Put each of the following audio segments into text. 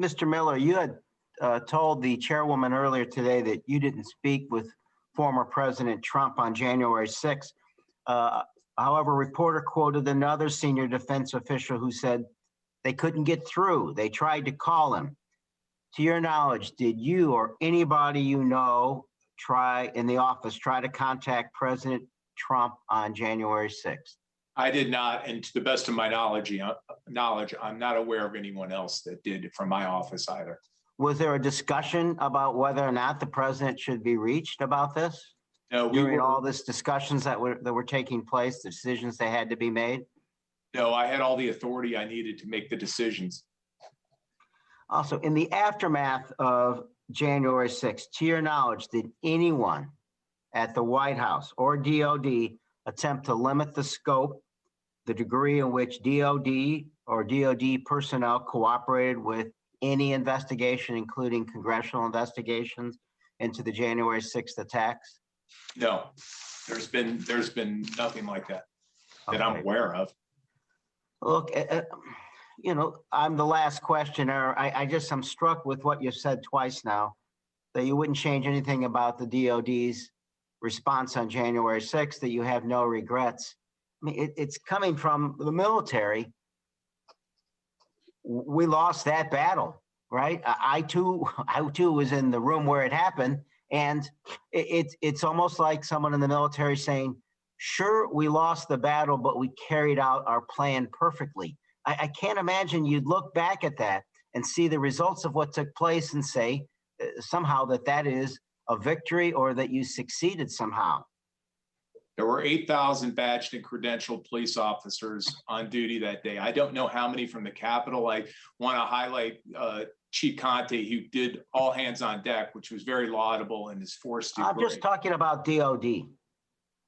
Mr. Miller, you had told the chairwoman earlier today that you didn't speak with former President Trump on January 6th. However, a reporter quoted another senior defense official who said they couldn't get through. They tried to call him. To your knowledge, did you or anybody you know try to contact President Trump on January 6th? I did not, and to the best of my knowledge, I'm not aware of anyone else that did from my office either. Was there a discussion about whether or not the president should be reached about this? No, during all this discussions that were taking place, the decisions that had to be made? No, I had all the authority I needed to make the decisions. Also, in the aftermath of January 6th, to your knowledge, did anyone at the White House or DOD attempt to limit the scope, the degree in which DOD or DOD personnel cooperated with any investigation, including congressional investigations into the January 6th attacks? No, there's been nothing like that that I'm aware of. Look, I'm the last questioner. I'm struck with what you've said twice now, that you wouldn't change anything about the DOD's response on January 6th, that you have no regrets. I mean, it's coming from the military. We lost that battle, right? I too was in the room where it happened. And it's almost like someone in the military saying, sure, we lost the battle, but we carried out our plan perfectly. I can't imagine you'd look back at that and see the results of what took place and say somehow that is a victory or that you succeeded somehow. There were 8,000 badged and credentialed police officers on duty that day. I don't know how many from the Capitol. I want to highlight Chief Conte, who did all hands on deck, which was very laudable in his force degree. I'm just talking about DOD.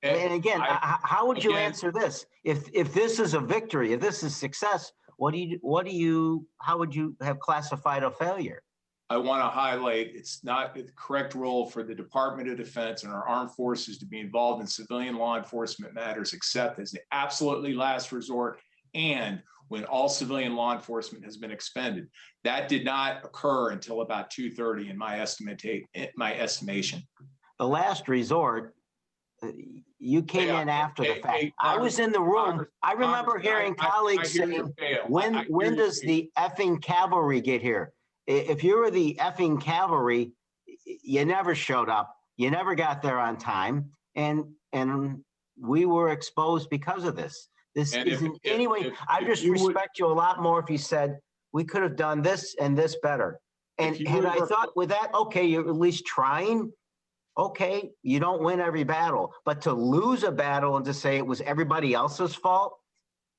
And again, how would you answer this? If this is a victory, if this is success, how would you have classified a failure? I want to highlight it's not the correct role for the Department of Defense and our armed forces to be involved in civilian law enforcement matters, except as the absolutely last resort and when all civilian law enforcement has been expended. That did not occur until about 2:30 in my estimation. The last resort, you came in after the fact. I was in the room. I remember hearing colleagues saying, when does the effing cavalry get here? If you were the effing cavalry, you never showed up. You never got there on time. And we were exposed because of this. This isn't anyway. I just respect you a lot more if you said we could have done this and this better. And I thought with that, okay, you're at least trying. Okay, you don't win every battle, but to lose a battle and to say it was everybody else's fault,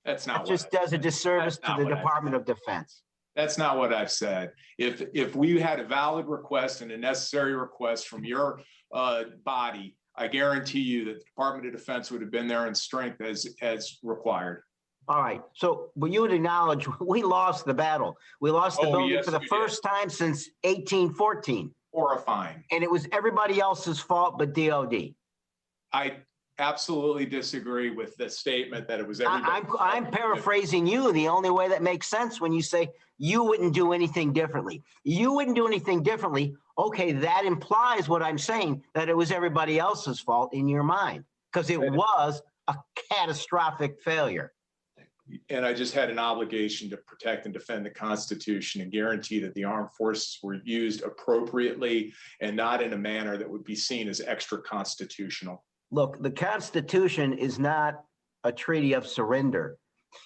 that's not that just does a disservice to the Department of Defense. That's not what I've said. If we had a valid request and a necessary request from your body, I guarantee you that the Department of Defense would have been there in strength as required. All right. So, but you would acknowledge we lost the battle. We lost the building for the first time since 1814. Horrifying. And it was everybody else's fault but DOD. I absolutely disagree with the statement that it was everybody. I'm paraphrasing you the only way that makes sense when you say you wouldn't do anything differently. You wouldn't do anything differently. Okay, that implies what I'm saying, that it was everybody else's fault in your mind, because it was a catastrophic failure. And I just had an obligation to protect and defend the Constitution and guarantee that the armed forces were used appropriately and not in a manner that would be seen as extra constitutional. Look, the Constitution is not a treaty of surrender.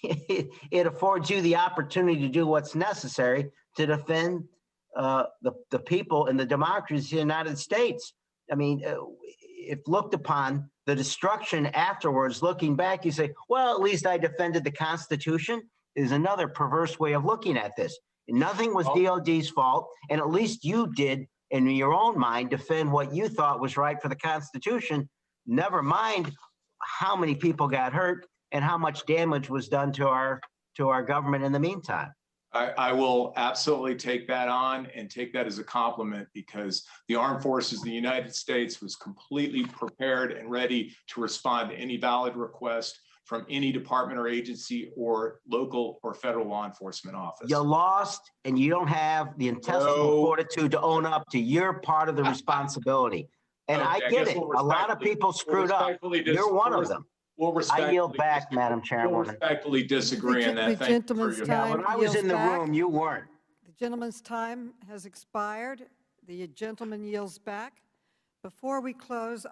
It affords you the opportunity to do what's necessary to defend the people and the democracy of the United States. I mean, if looked upon the destruction afterwards, looking back, you say, well, at least I defended the Constitution, is another perverse way of looking at this. Nothing was DOD's fault, and at least you did, in your own mind, defend what you thought was right for the Constitution. Never mind how many people got hurt and how much damage was done to our government in the meantime. I will absolutely take that on and take that as a compliment, because the armed forces of the United States was completely prepared and ready to respond to any valid request from any department or agency or local or federal law enforcement office. You lost, and you don't have the intestinal fortitude to own up to your part of the responsibility. And Okay, I I get guess it. we'll A lot of people screwed up. You're one of them. I yield back, Madam We'll Chairwoman. respectfully disagree on that. The Thank you for gentleman's your. Yeah, time when I was yields in the back. room, you weren't. The gentleman's time has expired. The gentleman yields back. Before we close,